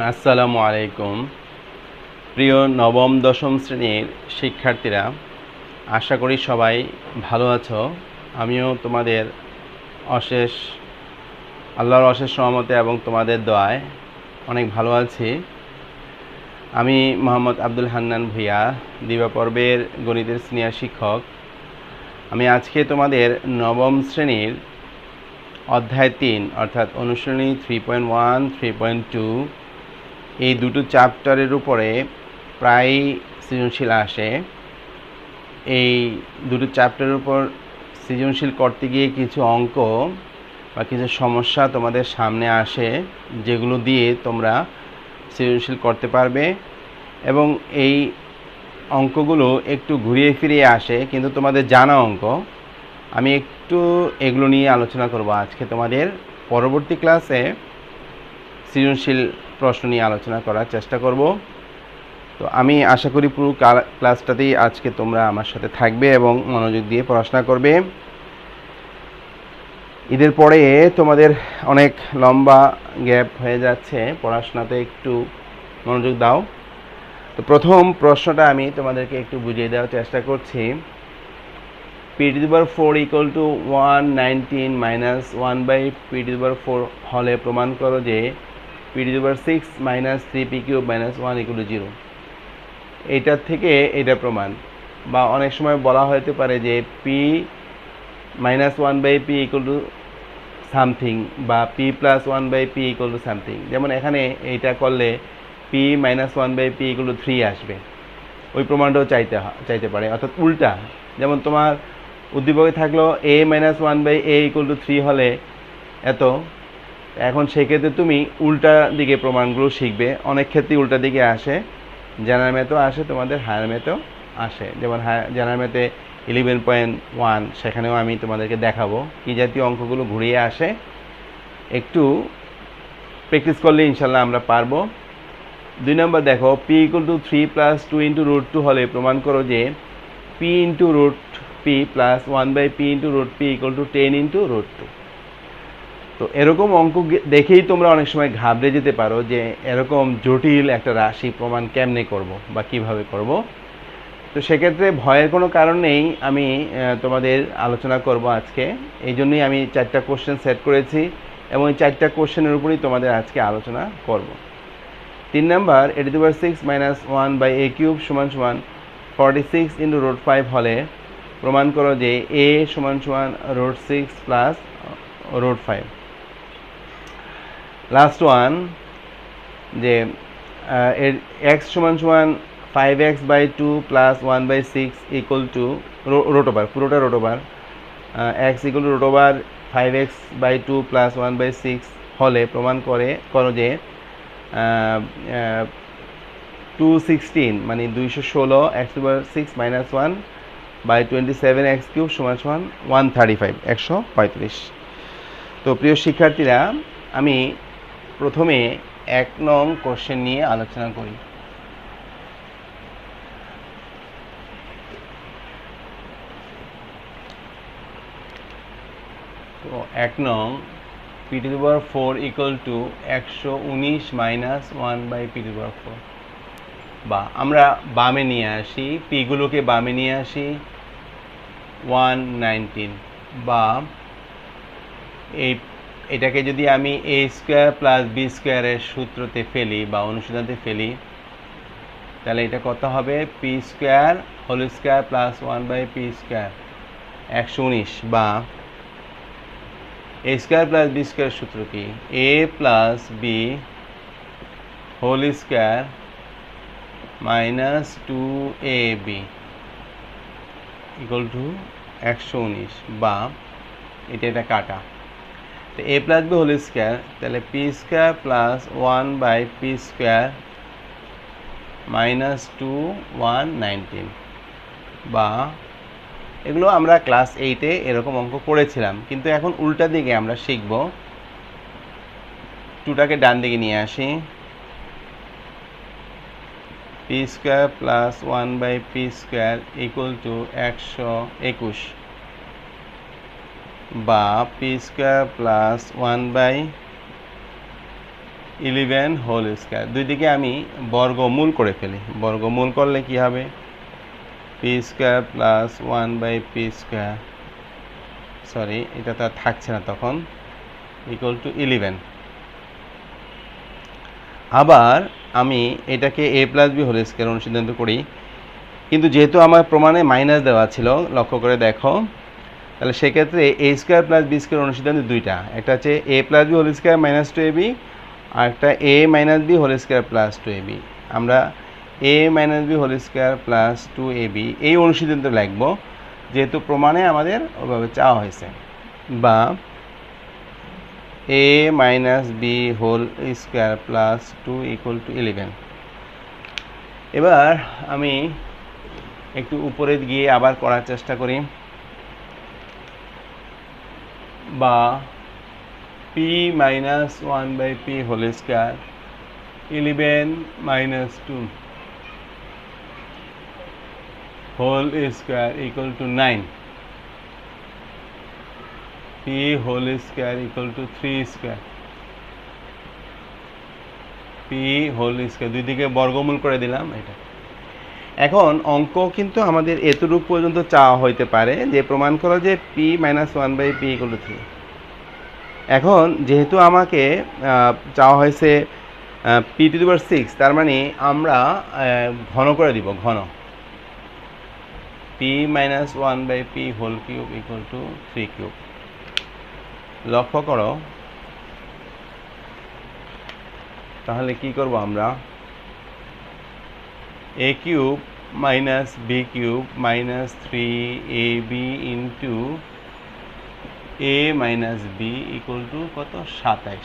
আসসালামু আলাইকুম। প্রিয় নবম দশম শ্রেণীর শিক্ষার্থীরা, আশা করি সবাই ভালো আছো। আমিও তোমাদের আল্লাহর অশেষ রহমতে এবং তোমাদের দোয়ায় অনেক ভালো আছি। আমি মোহাম্মদ আব্দুল হান্নান ভূঁইয়া, দিবা পর্বের গণিতের সিনিয়র শিক্ষক। আমি আজকে তোমাদের নবম শ্রেণীর অধ্যায় 3 অর্থাৎ অনুশীলনী 3.1 3.2 এই দুটো চ্যাপ্টারের উপরে প্রায় সৃজনশীল আসে। এই দুটো চ্যাপ্টারের উপর সৃজনশীল করতে গিয়ে কিছু অঙ্ক বা কিছু সমস্যা তোমাদের সামনে আসে, যেগুলো দিয়ে তোমরা সৃজনশীল করতে পারবে। এবং এই অঙ্কগুলো একটু ঘুরিয়ে ফিরিয়ে আসে, কিন্তু তোমাদের জানা অঙ্ক। আমি একটু এগুলো নিয়ে আলোচনা করব আজকে তোমাদের। পরবর্তী ক্লাসে সৃজনশীল প্রশ্ন নিয়ে আলোচনা করার চেষ্টা করব। তো আমি আশা করি পুরো ক্লাসটাতেই আজকে তোমরা আমার সাথে থাকবে এবং মনোযোগ দিয়ে পড়াশোনা করবে। ঈদের পরে তোমাদের অনেক লম্বা গ্যাপ হয়ে যাচ্ছে, পড়াশোনাতে একটু মনোযোগ দাও। তো প্রথম প্রশ্নটা আমি তোমাদেরকে একটু বুঝিয়ে দেওয়ার চেষ্টা করছি। p⁴ equal to 119 minus 1/p⁴ হলে প্রমাণ করো যে p⁶ minus 3p³ minus 1 equal to 0। এইটার থেকে এটা প্রমাণ, বা অনেক সময় বলা হতে পারে যে p minus 1/p equal to something, বা p plus 1/p equal to something. যেমন এখানে এইটা করলে p minus 1/p equal to 3 আসবে। ওই প্রমাণটাও চাইতে পারে, অর্থাৎ উল্টা। যেমন তোমার উদ্দীপকে থাকলো a minus 1/a equal to 3 হলে এত। এখন সেক্ষেত্রে তুমি উল্টা দিকে প্রমাণগুলো শিখবে। অনেক ক্ষেত্রে উল্টা দিকে আসে, জেনারেল ম্যাথও আসে, তোমাদের হায়ার ম্যাথও আসে। যেমন জেনারেল ম্যাথে 11.1, সেখানেও আমি তোমাদেরকে দেখাবো কী জাতীয় অঙ্কগুলো ঘুরিয়ে আসে। একটু প্র্যাকটিস করলে ইনশাল্লাহ আমরা পারবো। 2 নম্বর দেখো, p equal to 3 plus 2 into √2 হলে প্রমাণ করো যে p into √p plus 1/p into √p equal to 10 into √2। তো এরকম অঙ্ক দেখেই তোমরা অনেক সময় ঘাবড়ে যেতে পারো যে এরকম জটিল একটা রাশি প্রমাণ কেমনে করব বা কিভাবে করব। তো সেক্ষেত্রে ভয়ের কোনো কারণ নেই, আমি তোমাদের আলোচনা করব আজকে। এই জন্যই আমি 4টা কোশ্চেন সেট করেছি এবং এই 4টা কোশ্চেনের উপরই তোমাদের আজকে আলোচনা করব। 3 নাম্বার, a⁶ মাইনাস 1/a³ সমান সমান 46 ইন্টু √5 হলে প্রমাণ করো যে a সমান সমান √6 প্লাস √5। লাস্ট ওয়ান, যে x সমান সমান 5x/2 প্লাস 1/6 ইকুয়াল টু √ওভার, পুরোটা √ওভার, x ইকুয়াল টু √ওভার 5x/2 প্লাস 1/6 হলে প্রমাণ করো যে 216 মানে 216 x⁻6 মাইনাস 1/27 x³ সমান 135 135। তো প্রিয় শিক্ষার্থীরা, আমি প্রথমে 1 নং কোশ্চেন নিয়ে আলোচনা করি। তো 1 নং, p⁴ equal to 119 minus 1/p⁴, বা আমরা বামে নিয়ে আসি, পিগুলোকে বামে নিয়ে আসি 119, বা এটাকে যদি আমি a² প্লাস b² এর সূত্রতে ফেলি বা অনুশীলনীতে ফেলি, তাহলে এটা কত হবে? p² whole square plus 1/p², 119, বা a² প্লাস b² সূত্র কি? a plus b whole square minus 2ab equal to 119, বা এটা কাটা। তো a plus b whole square, তাহলে p² প্লাস 1/p² মাইনাস 2 119, বা এগুলো আমরা ক্লাস 8-এ এরকম অঙ্ক করেছিলাম, কিন্তু এখন উল্টা দিকে আমরা শিখব। 2টাকে ডান দিকে নিয়ে আসি, p² plus 1/p² equal to 121, বা p² plus 1/p² 11 whole square. দুই দিকে আমি বর্গমূল করে ফেলি। বর্গমূল করলে কি হবে? P square plus 1/p square, sorry এটা তো আর থাকছে না তখন, ইকুয়াল টু 11। আবার আমি এটাকে a plus B whole square অনুসিদ্ধান্ত করি, কিন্তু যেহেতু আমার প্রমাণে মাইনাস দেওয়া ছিল, লক্ষ্য করে দেখো, তাহলে সেক্ষেত্রে a square plus B square অনুসিদ্ধান্ত দুইটা, একটা হচ্ছে a plus B whole square minus 2ab, আর একটা a minus B whole square plus 2ab। আমরা a minus B whole square plus 2ab এই অনুসিদ্ধান্ত লিখব, যেহেতু প্রমাণে আমাদের ওভাবে চাওয়া হয়েছে, বা a minus B whole square plus 2 equal to 11। এবার আমি একটু উপরে গিয়ে আবার করার চেষ্টা করি, বা p minus 1/p whole square 11 minus 2 whole square equal to 9, p whole square equal to 3 square, p whole square, দুই দিকে বর্গমূল করে দিলাম এটা। এখন অঙ্ক কিন্তু আমাদের এতটুকু পর্যন্ত চাওয়া হইতে পারে, যে প্রমাণ করো যে p minus 1/p equal to 3। এখন যেহেতু আমাকে চাওয়া হয়েছে p⁶, তার মানে আমরা ঘন করে দিব, ঘন, p minus 1/p whole cube equal to 3 cube. লক্ষ্য করো, তাহলে কি করব আমরা? a cube minus b cube minus 3ab into a minus b equal to কত? 27।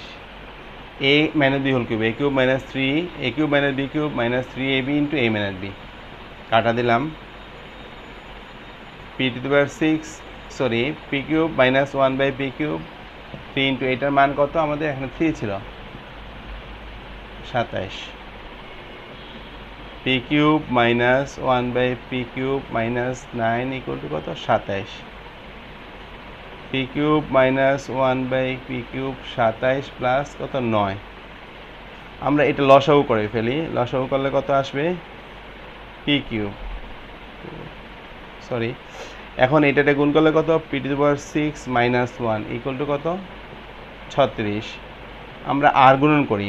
a minus b whole cube, a cube minus 3, a cube minus b cube minus 3ab into a minus b, কাটা দিলাম, p⁶, sorry p cube minus 1/p cube 3 into, এটার মান কত? আমাদের এখানে 3 ছিল, 27। p cube minus 1/p cube minus 9 equal to কত? 27। p cube minus 1/p cube 27 plus কত? 9। আমরা এটা লসাগু করে ফেলি, লসাগু করলে কত আসবে? p কিউব, সরি, এখন এটাতে গুণ করলে কত? p⁶ মাইনাস 1 ইকুয়াল টু কত? 36। আমরা আর গুণন করি,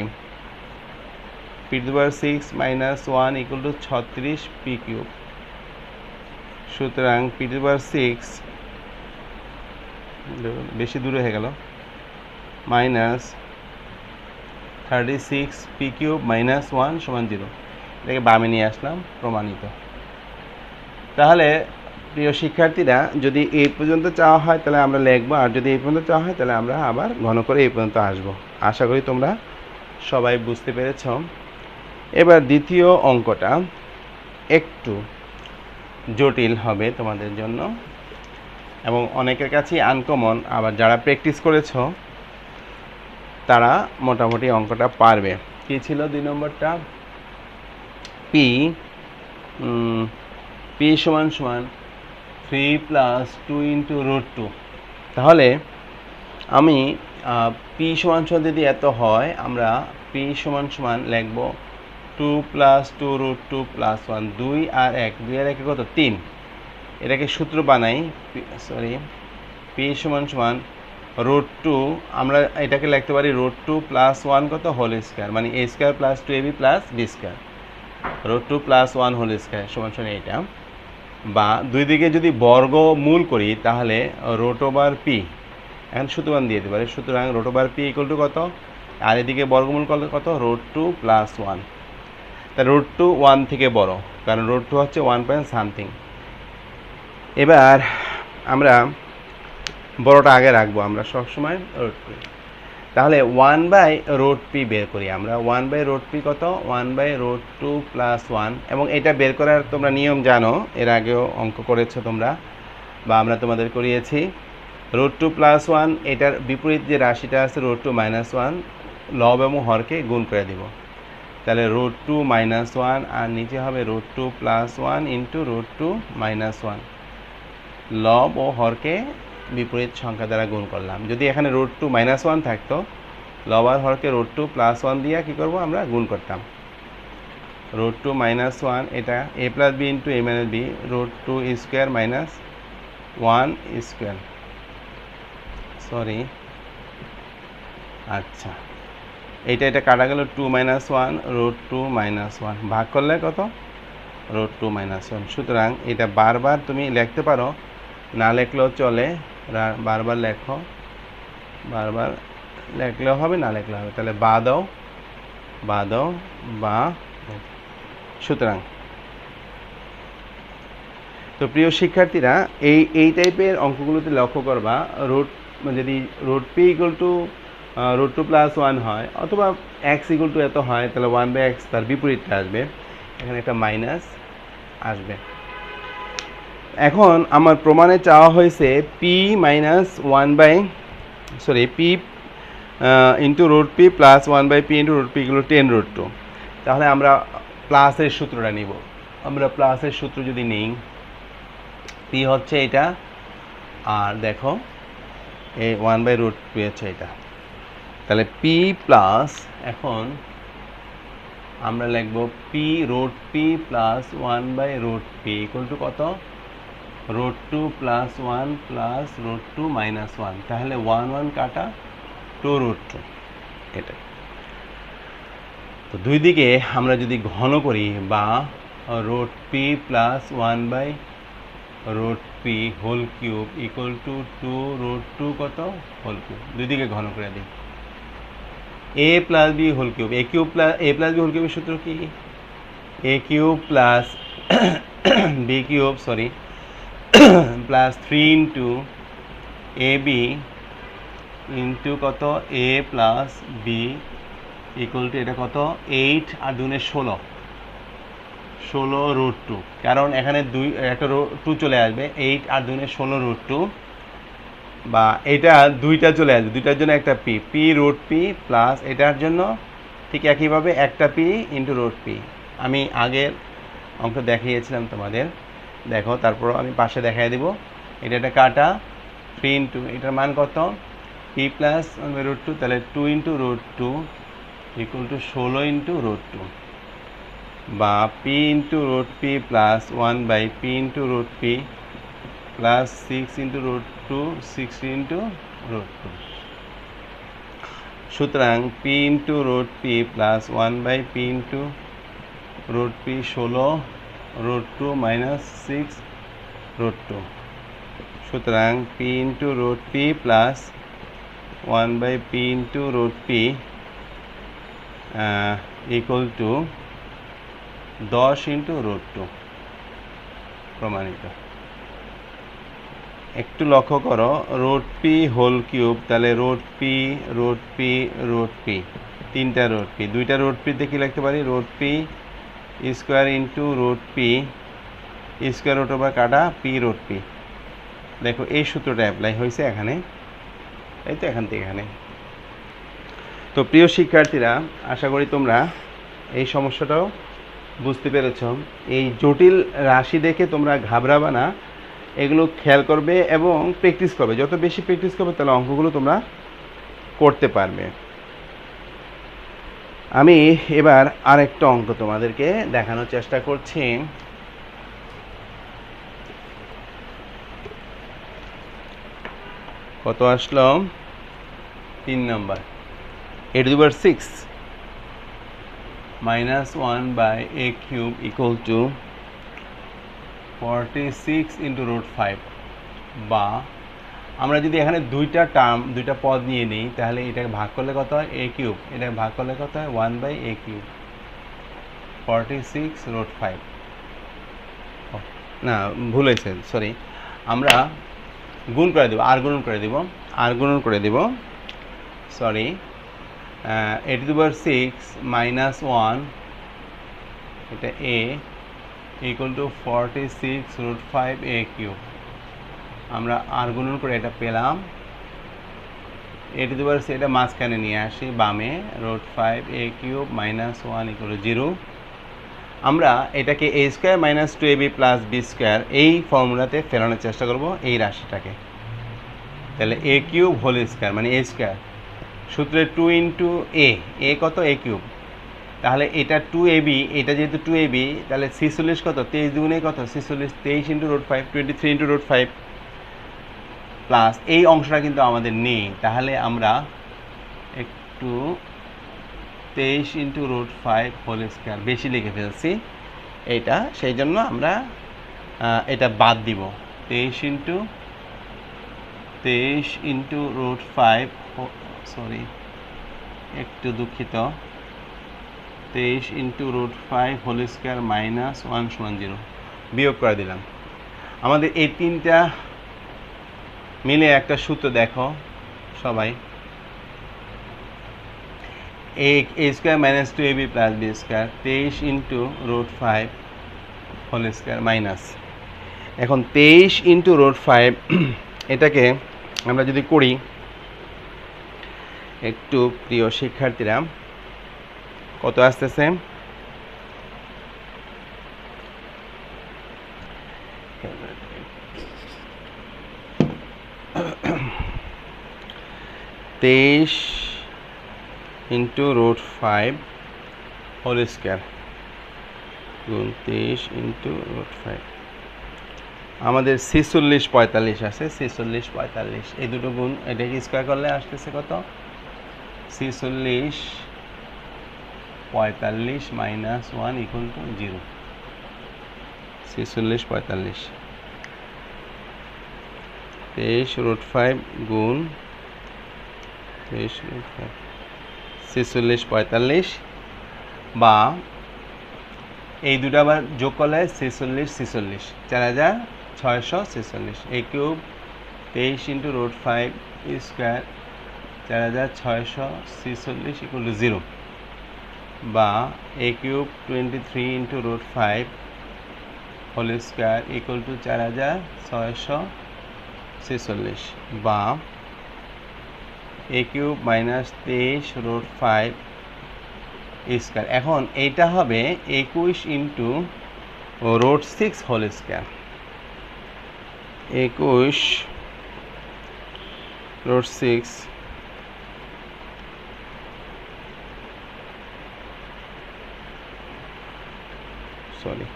p⁶ minus 1 equal to 36 p cube. সুতরাং p⁶, বেশি দূরে হয়ে গেল, মাইনাস 36 p কিউব মাইনাস 1 সমান 0। এটাকে বামে নিয়ে আসলাম, প্রমাণিত। তাহলে প্রিয় শিক্ষার্থীরা, যদি এই পর্যন্ত চাওয়া হয় তাহলে আমরা লিখবো, আর যদি এই পর্যন্ত চাওয়া হয় তাহলে আমরা আবার ঘন করে এই পর্যন্ত আসবো। আশা করি তোমরা সবাই বুঝতে পেরেছ। এবার দ্বিতীয় অঙ্কটা একটু জটিল হবে তোমাদের জন্য, এবং অনেকের কাছেই আনকমন, আবার যারা প্র্যাকটিস করেছ তারা মোটামুটি অঙ্কটা পারবে। কি ছিল 2 নম্বরটা? p সমান সমান 3 প্লাস 2 ইন্টু √2। তাহলে আমি p সমান সমান যদি এত হয়, আমরা p সমান সমান লিখব 2 প্লাস 2 √2 প্লাস 1, 2 আর 1, 2 আর 1 কত? 3। এটাকে সূত্র বানাই, সরি, p সমান সমান √2, আমরা এটাকে লিখতে পারি √2 প্লাস 1 কত? হোল স্কয়ার, মানে a square plus 2ab plus b square, √2 plus 1 whole square সমান সমান এটা। বা দুই দিকে যদি বর্গমূল করি তাহলে √p, এখন সূত্রমান দিয়ে দিতে পারি, সুতরাং √p ইকুয়াল টু কত? আর এদিকে বর্গমূল করলে কত? √2 প্লাস 1। তা √2 1 থেকে বড়, কারণ √2 হচ্ছে 1 পয়েন্ট সামথিং। এবার আমরা বড়টা আগে রাখবো আমরা সবসময়, √2। তাহলে 1/√p বের করি আমরা। 1/√p কত? 1/√2 প্লাস 1। এবং এটা বের করার তোমরা নিয়ম জানো, এর আগেও অঙ্ক করেছো তোমরা, বা আমরা তোমাদের করিয়েছি। √2 প্লাস 1, এটার বিপরীত যে রাশিটা আছে √2 মাইনাস 1, লব এবং হরকে গুণ করে দিব। তাহলে √2 মাইনাস 1, আর নিচে হবে √2 প্লাস 1 ইন্টু √2 মাইনাস 1। লব ও হরকে বিপরীত সংখ্যা দ্বারা গুণ করলাম। যদি এখানে √2 মাইনাস 1 থাকতো লবার হরকে রুট টু প্লাস ওয়ান দিয়ে কী করবো আমরা গুণ করতাম রুট টু মাইনাস ওয়ান এটা A plus B into A minus B root two square minus one square sorry আচ্ছা এটা কাটা গেল two minus one root two minus one ভাগ করলে কত রুট টু মাইনাস ওয়ান সুতরাং এটা বারবার তুমি লিখতে পারো না লেখলেও চলে বারবার লেখো বারবার লেখলেও হবে না লেখলেও হবে তাহলে বা দাও বা সুতরাং তো প্রিয় শিক্ষার্থীরা এই টাইপের অঙ্কগুলোতে লক্ষ্য করবা যদি root P equal to root two plus one হয় অথবা এক্স ইকুয়াল টু এত হয় তাহলে ওয়ান বাই এক্স তার বিপরীতটা আসবে এখানে একটা মাইনাস আসবে এখন আমার প্রমাণে চাওয়া হয়েছে P minus one by P into root P plus one by P into root P equal to 10 root two তাহলে আমরা প্লাসের সূত্রটা নিব আমরা প্লাসের সূত্র যদি নিই পি হচ্ছে এটা আর দেখো এই ওয়ান বাই রুট পি হচ্ছে এটা তাহলে পি প্লাস এখন আমরা লিখব P root P plus one by root P equal to কত root two plus one plus root two minus one তাহলে ওয়ান ওয়ান কাটা টু রুট টু এটাই তো দুই দিকে আমরা যদি ঘন করি বা root P plus one by root P whole cube equal to two root two কত হোল কিউব দুই দিকে ঘন করে দিই A plus B whole cube A plus B whole কিউবের সূত্র কি A cube plus B cube plus 3 into A B into কত A plus B equal to এটা কত 8 আর 2 16 রুট টু কারণ এখানে একটা টু চলে আসবে 8 আর 2 16 রুট টু বা এটা দুইটা চলে আসবে দুইটার জন্য একটা পি রুট পি প্লাস এটার জন্য ঠিক একইভাবে একটা পি ইন্টু রুট পি আমি আগের অঙ্ক দেখিয়েছিলাম তোমাদের দেখো তারপর আমি পাশে দেখাই দেব এটা একটা কাটা 3 ইন্টু এটার মান কত পি প্লাস রুট টু তাহলে 2 into root two equal to 16 into root two বা P into root P plus one by P into root P plus 6 into root two 60 into root two সুতরাং P into root P plus one by P into root P 16 root two minus 6 root two সুতরাং P into root P plus one by P into root P equal to 10 into root two প্রমাণিত একটু লক্ষ্য করো root P whole cube তাহলে root P তিনটা root P দুইটা root পিতে কি লিখতে পারি root P square into root P square root over কাটা পি রুট পি দেখো এই সূত্রটা অ্যাপ্লাই হয়েছে এখানে এই তো এখান থেকে এখানে তো প্রিয় শিক্ষার্থীরা আশা করি তোমরা এই সমস্যাটাও বুঝতে পেরেছ এই জটিল রাশি দেখে তোমরা ঘাবড়াবা না এগুলো খেয়াল করবে এবং প্র্যাকটিস করবে যত বেশি প্র্যাকটিস করবে তাহলে অঙ্কগুলো তোমরা করতে পারবে আমি এবার আরেকটা অঙ্ক তোমাদেরকে দেখানোর চেষ্টা করছি কত আসলো 3 নম্বর a to the power 6 minus 1 by a cube equal to 46 into root 5 বা আমরা যদি এখানে দুইটা পদ নিয়ে নিই তাহলে এটাকে ভাগ করলে কত হয় a কিউব এটাকে ভাগ করলে কত হয় 1 by a কিউব 46 root 5 না ভুল হয়েছে সরি আমরা গুণ করে দেব আর গুণন করে দেব sorry a to the power 6 minus 1 এটা a equal to 46 root 5 a cube আমরা আর গুণন করে এটা পেলাম a to the power এটা মাঝখানে নিয়ে আসি বামে root 5 a cube minus 1 equal to 0 আমরা এটাকে a square minus 2ab plus b square এই ফর্মুলাতে ফেরানোর চেষ্টা করব এই রাশিটাকে তাহলে a কিউব হোল স্কয়ার মানে a স্কয়ার সূত্রে 2 ইন্টু এ কত এ কিউব, তাহলে এটা 2ab, এটা যেহেতু 2ab তাহলে 46 কত 23 দুগুণে কত 46, 23 into root 5 23 into root 5 plus এই অংশটা কিন্তু আমাদের নেই, তাহলে আমরা একটু 23 ইন্টু রুট 5 হোল স্কয়ার বেশি লিখে ফেলছি এইটা, সেই জন্য আমরা এটা বাদ দিব। 23 ইন্টু রুট 5, সরি একটু দুঃখিত, 23 into root 5 whole square minus 1 সমান 0 বিয়োগ করে দিলাম। আমাদের এই তিনটা মিলে একটা সূত্র দেখো সবাই, A square minus 2ab plus B square 23 into root 5 whole square minus, এখন 23 ইন্টু রুট 5 এটাকে আমরা যদি করি, একটু প্রিয় শিক্ষার্থীরা কত আসতেছে, তেইশ ইন্টু রুট 5 হোল স্কয়ার গুণ 23 ইন্টু রুট 5, আমাদের 46 45 আছে, 46 45 এই দুটো গুণ এটাকে স্কয়ার করলে আসতেছে কত 46 45 মাইনাস 1 ইকুয়াল টু 0, 46 45 23 রুট 5 গুণ 23 রুট 5 46 45, বা এই দুটো আবার যোগ করলে 46 46 4646 A cube 23 into root 5 square 4646 equal to 0, বা A cube 23 into root 5 whole square equal to 4646, বা A cube minus 23 root 5 square. এখন এইটা হবে 21 into root 6 whole square, 21 root 6 sorry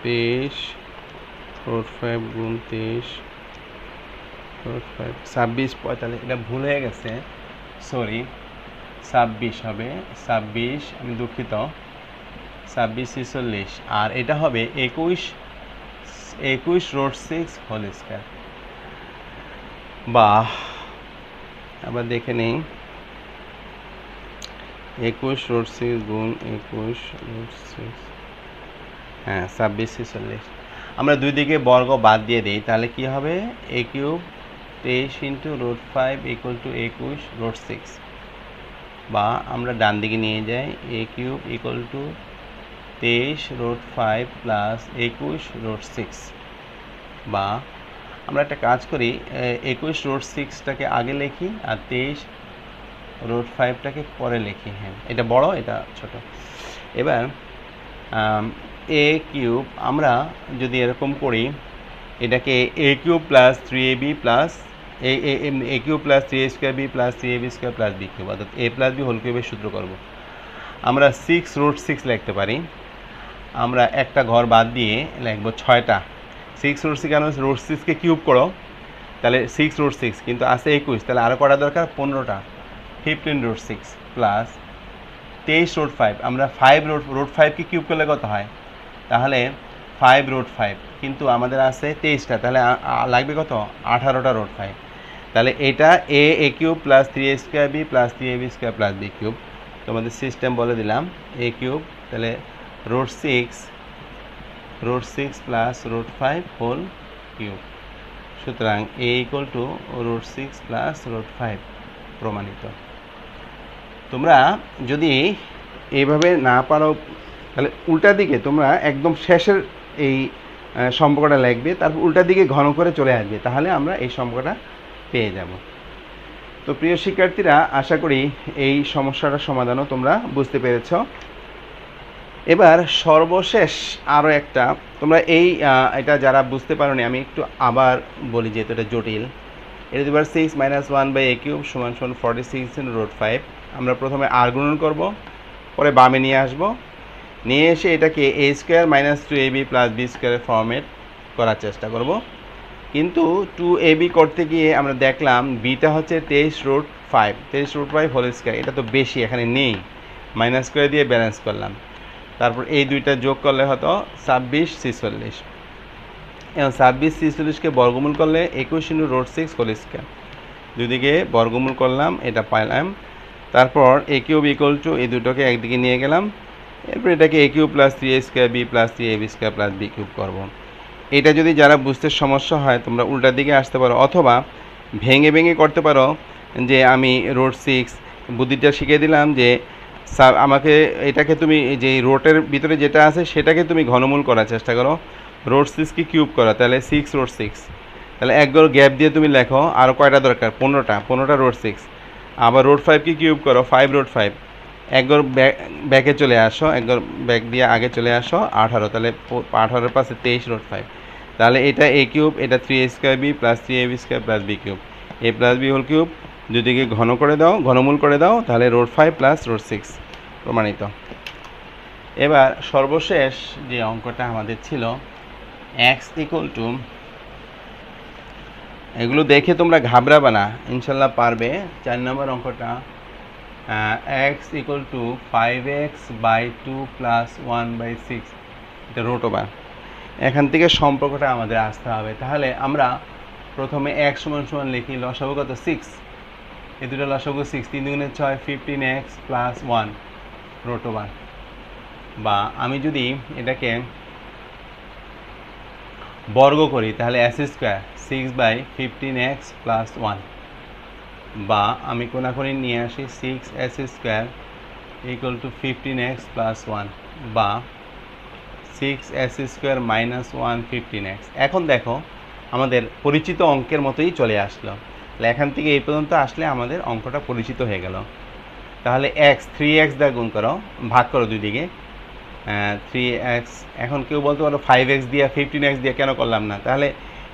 23 root 5 গুণ 23 রুট 5 26 45, এটা ভুল হয়ে গেছে, সরি 26 হবে 26, আমি দুঃখিত 26 46, আর এটা হবে 21 রুট 6 হোল স্কয়ার, বা আবার দেখে নেই 21 রুট 6 গুণ 21 রুট 6, হ্যাঁ 26 46, আমরা দুই দিকে বর্গ বাদ দিয়ে দিই, তাহলে কি হবে A cube 23 into root 5 equal to 21 root 6, বা আমরা ডান দিকে নিয়ে যাই A cube equal to 23 root 5 plus 21 root 6, বা আমরা একটা কাজ করি 21 রুট 6টাকে আগে লিখি আর 23 রুট 5টাকে পরে লিখি, হ্যাঁ এটা বড় এটা ছোট। এবার এ কিউব আমরা যদি এরকম করি, এটাকে A cube plus 3ab plus A cube plus 3a square B plus 3ab square plus B cube, অর্থাৎ এ প্লাস বি হোল কিউবের সূত্র করব। আমরা 6 রুট 6 লিখতে পারি, আমরা একটা ঘর বাদ দিয়ে লিখবো 6টা, 6 রুট 6 কেন রুট 6কে কিউব করো, তাহলে 6 রুট 6 কিন্তু আছে 21, তাহলে আরও কটা দরকার 15টা, 15 রুট 6 প্লাস 23 রুট 5, আমরা 5 রুট 5কে কিউব করলে কত হয়, তাহলে 5 রুট 5, কিন্তু আমাদের আছে 23টা, তাহলে লাগবে কত 18টা রুট 5, তাহলে এটা A cube plus 3a square B plus 3ab square plus B cube, তোমাদের সিস্টেম বলে দিলাম এ কিউব, তাহলে root 6 plus root 5 whole cube, সুতরাং A equal to root 6 plus root 5 প্রমাণিত। তোমরা যদি এইভাবে না পারো তাহলে উল্টা দিকে তোমরা একদম শেষের এই সম্পর্কটা লিখবে, তারপর উল্টা দিকে ঘন করে চলে আসবে, তাহলে আমরা এই সম্পর্কটা পেয়ে যাব। তো প্রিয় শিক্ষার্থীরা, আশা করি এই সমস্যাটার সমাধানও তোমরা বুঝতে পেরেছ। এবার সর্বশেষ আরও একটা, তোমরা এটা যারা বুঝতে পারোনি আমি একটু আবার বলি, যেহেতু এটা জটিল। (6 - 1/a³ = 46/√5। আমরা প্রথমে আর গুণন করব, পরে বামে নিয়ে আসব, নিয়ে এসে এটাকে a² - 2ab + b² ফর্মেট করার চেষ্টা করব। কিন্তু 2ab করতে গিয়ে আমরা দেখলাম বিটা হচ্ছে 23√5, 23√5 হোল স্কয়ার, এটা তো বেশি, এখানে নেই, মাইনাস করে দিয়ে ব্যালেন্স করলাম। তারপর এই দুইটা যোগ করলে হতো 2646। এবং 2646কে বর্গমূল করলে 21/√6 হোল স্কয়ার, দুদিকে বর্গমূল করলাম, এটা পাইলাম। তারপর a³ = এই দুটোকে একদিকে নিয়ে গেলাম, এরপর এটাকে a³ + 3a² b + 3ab² + b³ করব। এটা যদি যারা বুঝতে সমস্যা হয় তোমরা উল্টা দিকে আসতে পারো, অথবা ভেঙে ভেঙে করতে পারো, যে আমি √6 বুদ্ধিটা শিখিয়ে দিলাম, যে আমাকে এটাকে তুমি যে রোটের ভিতরে যেটা আছে সেটাকে তুমি ঘনমূল করার চেষ্টা করো, √6কে কিউব করো, তাহলে 6√6, তাহলে এক ঘর গ্যাপ দিয়ে তুমি লেখো আরও কয়টা দরকার, 15টা √6। আবার √5কে কিউব করো, 5√5, এক ঘর ব্যাকে চলে আসো, এক ঘর ব্যাক দিয়ে আগে চলে আসো, 18, তাহলে 18-এর পাশে 23√5, তাহলে এটা a³, এটা 3a² b + 3ab² + b³, a + b whole cube, দুদিকে ঘনমূল করে দাও, তাহলে √5 + √6 প্রমাণিত। এবার সর্বশেষ যে অঙ্কটা আমাদের ছিল x = এগুলো দেখে তোমরা ঘাবড়াবে না, ইনশাল্লাহ পারবে। 4 নম্বর অঙ্কটা x = 5x/2 + 1/6, এটা √/। এখান থেকে সম্পর্কটা আমাদের আসতে হবে। তাহলে আমরা প্রথমে x = লিখি, লসাগু কত 6, এই দুটো লসাগু 6, 3 × 6 15x + 1 √/। বা আমি যদি এটাকে বর্গ করি তাহলে s² 6/15x + 1, বা আমি কোনাকুনি নিয়ে আসি 6s² = 15x + 1, বা 6s² - 1 15x। এখন দেখো আমাদের পরিচিত অঙ্কের মতোই চলে আসলো, তাহলে এখান থেকে এই পর্যন্ত আসলে আমাদের অঙ্কটা পরিচিত হয়ে গেল। তাহলে x 3x দিয়ে গুণ করো, ভাগ করো দুই দিকে, 3x। এখন কেউ বলতে পারো 5x দিয়ে 15x দিয়ে কেন করলাম না, তাহলে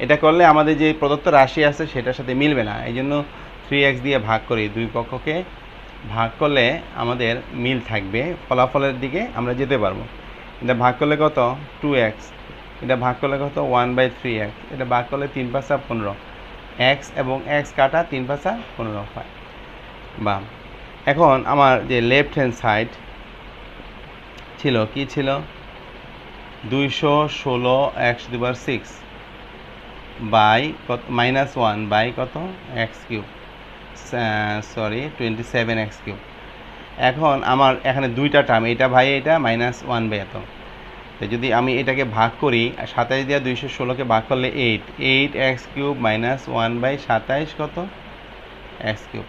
এটা করলে আমাদের যে প্রদত্ত রাশি আছে সেটার সাথে মিলবে না, এই জন্য 3x দিয়ে ভাগ করি, দুই পক্ষকে ভাগ করলে আমাদের মিল থাকবে, ফলাফলের দিকে আমরা যেতে পারবো। এটা ভাগ করলে কত 2x, এটা ভাগ করলে কত 1/3x, এটা ভাগ করলে 3 × 5 = 15, x এবং x কাটা 3 × 5 = 15 হয়। বা এখন আমার যে লেফট হ্যান্ড সাইড ছিল, কি ছিল, 216x⁻6 বাই কত -1 বাই কত x³ 27x³। এখন আমার এখানে দুইটা টার্ম, এটা ভাই এটা -1 বাই এত, তো যদি আমি এটাকে ভাগ করি, 27 দিয়ে 216কে ভাগ করলে 8x³ - 1/27 কত x³।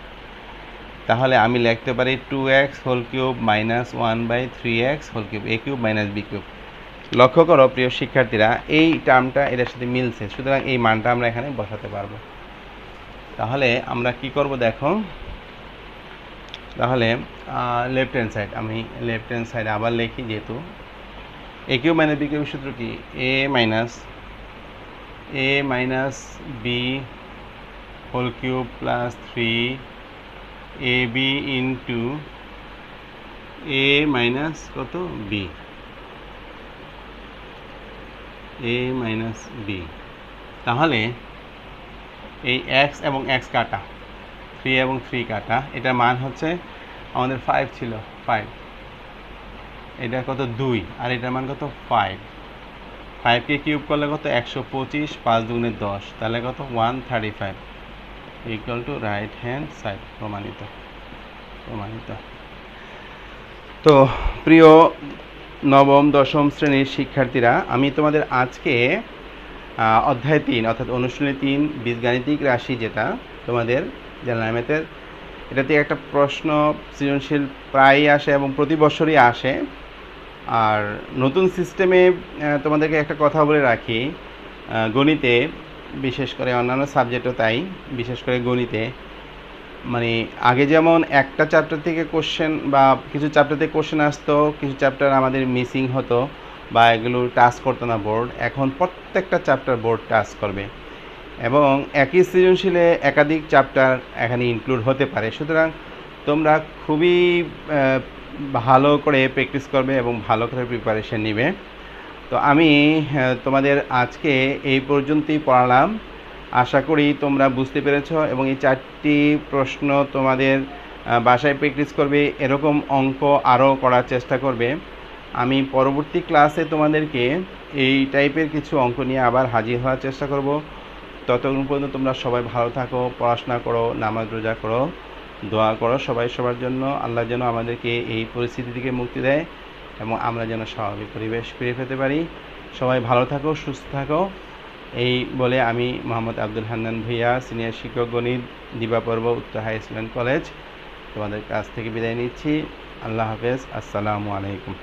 তাহলে আমি লিখতে পারি 2x³ - 1/3x³ a³ - b³। লক্ষ্য করো প্রিয় শিক্ষার্থীরা, এই টার্মটা এটার সাথে মিলছে, সুতরাং এই মানটা আমরা এখানে বসাতে পারবো। তাহলে আমরা কি করব দেখো, তাহলে লেফট হ্যান্ড সাইড, আমি লেফট হ্যান্ড সাইড আবার লিখি, যেহেতু a³ - b³ সূত্র কি, a - b whole cube plus 3ab into a minus কত b, a মাইনাস b। তাহলে এই x এবং x কাটা, 3 এবং 3 কাটা, এটার মান হচ্ছে আমাদের 5 ছিল, 5, এটা কত 2, আর এটার মান কত 5, 5কে কিউব করলে কত 125, 5 × 10, তাহলে কত 135 = রাইট হ্যান্ড সাইড, প্রমাণিত। তো প্রিয় নবম দশম শ্রেণীর শিক্ষার্থীরা, আমি তোমাদের আজকে অধ্যায় 3 অর্থাৎ অনুশীলনী 3 বীজগাণিতিক রাশি, যেটা তোমাদের জেনারেল ম্যাথের, এটাতে একটা প্রশ্ন সৃজনশীল প্রায়ই আসে এবং প্রতি বছরই আসে। আর নতুন সিস্টেমে তোমাদেরকে একটা কথা বলে রাখি, গণিতে বিশেষ করে, অন্যান্য সাবজেক্টও তাই, বিশেষ করে গণিতে মানে আগে যেমন একটা চ্যাপ্টার থেকে কোশ্চেন বা কিছু চ্যাপ্টার থেকে কোশ্চেন আসতো, কিছু চ্যাপ্টার আমাদের মিসিং হতো বা এগুলো টাচ করতো না বোর্ড, এখন প্রত্যেকটা চ্যাপ্টার বোর্ড টাচ করবে এবং একই সৃজনশীলে একাধিক চ্যাপ্টার এখানে ইনক্লুড হতে পারে। সুতরাং তোমরা খুবই ভালো করে প্র্যাকটিস করবে এবং ভালো করে প্রিপারেশন নিবে। তো আমি তোমাদের আজকে এই পর্যন্তই পড়ালাম। আশা করি তোমরা বুঝতে পেরেছ এবং এই 4টি প্রশ্ন তোমাদের বাসায় প্র্যাকটিস করবে, এরকম অঙ্ক আরও করার চেষ্টা করবে। আমি পরবর্তী ক্লাসে তোমাদেরকে এই টাইপের কিছু অঙ্ক নিয়ে আবার হাজির হওয়ার চেষ্টা করব। ততক্ষণ পর্যন্ত তোমরা সবাই ভালো থাকো, পড়াশোনা করো, নামাজ রোজা করো, দোয়া করো সবাই সবার জন্য। আল্লাহ যেন আমাদেরকে এই পরিস্থিতি থেকে মুক্তি দেয় এবং আমরা যেন স্বাভাবিক পরিবেশ ফিরে পেতে পারি। সবাই ভালো থাকো, সুস্থ থাকো, এই বলে আমি মোহাম্মদ আব্দুল হান্নান ভূঁইয়া, সিনিয়র শিক্ষক গণিত, দিবাপর্ব, উত্তর হাই স্কুল অ্যান্ড কলেজ, তোমাদের কাছ থেকে বিদায় নিচ্ছি। আল্লাহ হাফেজ। আসসালামু আলাইকুম।